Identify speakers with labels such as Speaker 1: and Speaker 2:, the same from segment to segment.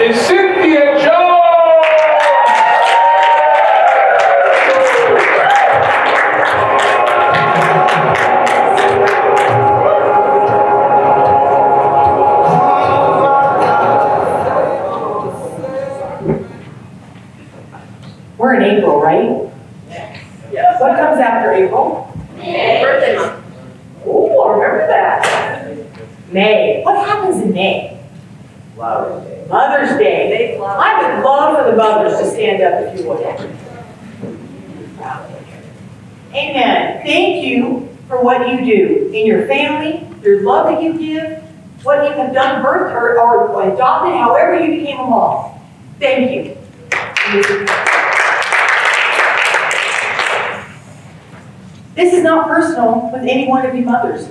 Speaker 1: is Cynthia Jones.
Speaker 2: We're in April, right? Yes. What comes after April?
Speaker 3: May. Birthday month.
Speaker 2: Oh, I remember that. May. What happens in May?
Speaker 3: Flowers Day.
Speaker 2: Mother's Day.
Speaker 3: May flowers.
Speaker 2: I would love for the mothers to stand up if you would. Amen. Thank you for what you do in your family, your love that you give, what you have done, birth or adopted, however you became a mom. Thank you. This is not personal with any one of you mothers,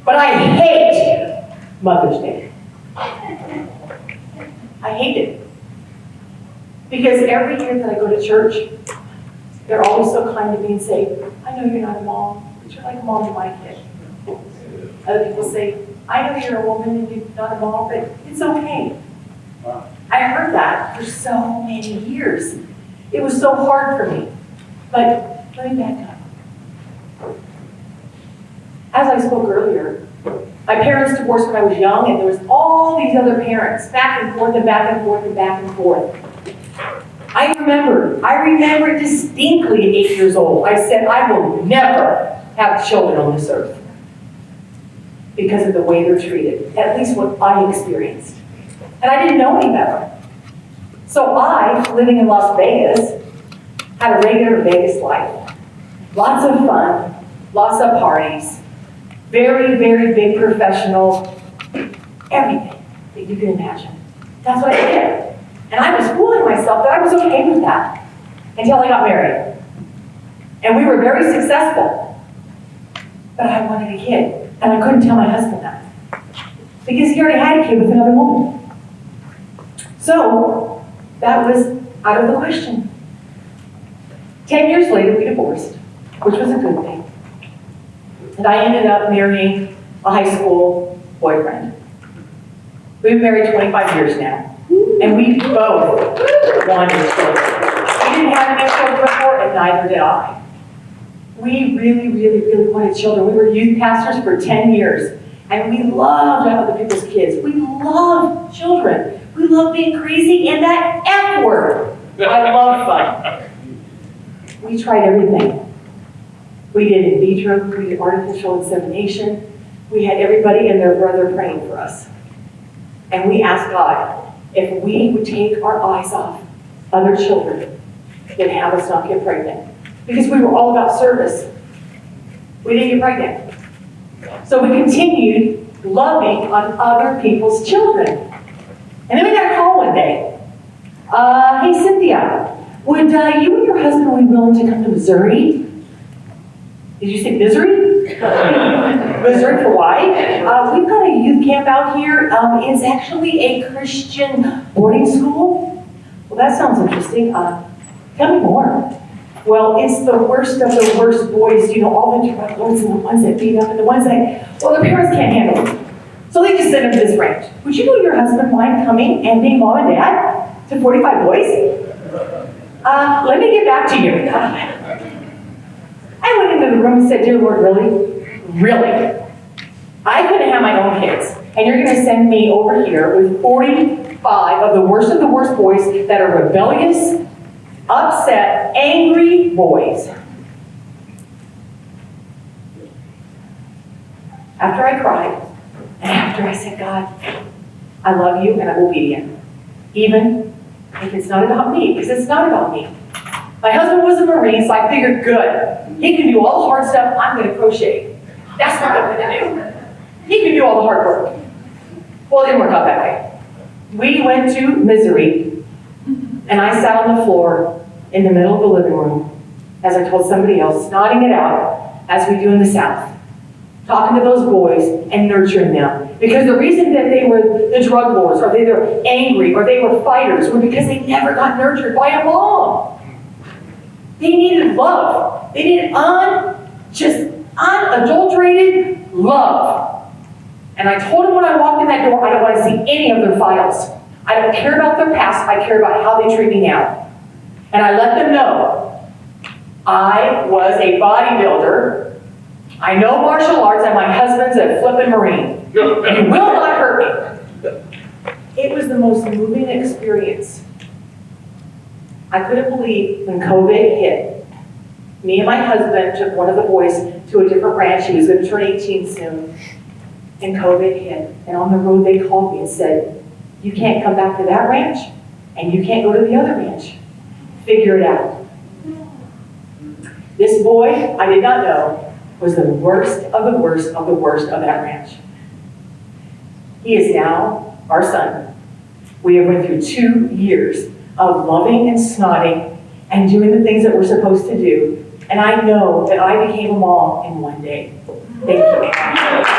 Speaker 2: but I hate Mother's Day. I hate it. Because every year that I go to church, they're always so kind to me and say, I know you're not a mom, but you're like a mom to my kid. Other people say, I know you're a woman and you're not a mom, but it's okay. I heard that for so many years. It was so hard for me. But let me back up. As I spoke earlier, my parents divorced when I was young, and there was all these other parents, back and forth and back and forth and back and forth. I remember distinctly at 8 years old, I said, I will never have children on this earth because of the way they're treated, at least what I experienced. And I didn't know any better. So I, living in Las Vegas, had a regular Vegas life. Lots of fun, lots of parties, very, very big professional, everything that you can imagine. That's what I did. And I was fooling myself that I was okay with that until I got married. And we were very successful. But I wanted a kid, and I couldn't tell my husband that because he already had a kid with another woman. So that was out of the question. 10 years later, we divorced, which was a good thing. And I ended up marrying a high school boyfriend. We've been married 25 years now, and we both wanted children. We didn't have any children before, and neither did I. We really, really, really wanted children. We were youth pastors for 10 years, and we loved other people's kids. We love children. We love being crazy and that F word. I love fun. We tried everything. We did in vitro, we did artificial insemination. We had everybody and their brother praying for us. And we asked God if we would take our eyes off other children and have us not get pregnant. Because we were all about service. We didn't get pregnant. So we continued loving on other people's children. And then we got a call one day. Hey, Cynthia, would you and your husband be willing to come to Missouri? Did you say Missouri? Missouri for why? We've got a youth camp out here. It's actually a Christian boarding school. Well, that sounds interesting. Tell me more. Well, it's the worst of the worst boys, all the drug lords and the ones that beat up and the ones that, well, their parents can't handle them. So they just sent them to this ranch. Would you and your husband mind coming and being mom and dad to 45 boys? Let me get back to you. I went into the room and said, Dear Lord, really? Really? I couldn't have my own kids. And you're going to send me over here with 45 of the worst boys that are rebellious, upset, angry boys. After I cried, and after I said, God, I love you and I'm obedient. Even if it's not about me, because it's not about me. My husband was a Marine, so I figured, good. He can do all the hard stuff, I'm going to crochet. That's what I'm going to do. He can do all the hard work. Well, it didn't work out that way. We went to Missouri, and I sat on the floor in the middle of the living room, as I told somebody else, nodding it out, as we do in the South, talking to those boys and nurturing them. Because the reason that they were the drug lords, or they were angry, or they were fighters, were because they never got nurtured by a mom. They needed love. They needed unadulterated love. And I told them when I walked in that door, I don't want to see any of their files. I don't care about their past, I care about how they treat me now. And I let them know I was a bodybuilder, I know martial arts, and my husband's a flippin' Marine. You will not hurt me. It was the most moving experience. I couldn't believe when COVID hit, me and my husband took one of the boys to a different ranch. He was going to turn 18 soon. And COVID hit. And on the road, they called me and said, you can't come back to that ranch, and you can't go to the other ranch. Figure it out. This boy, I did not know, was the worst of the worst of the worst of that ranch. He is now our son. We have went through 2 years of loving and snotting and doing the things that we're supposed to do. And I know that I became a mom in one day. Thank you.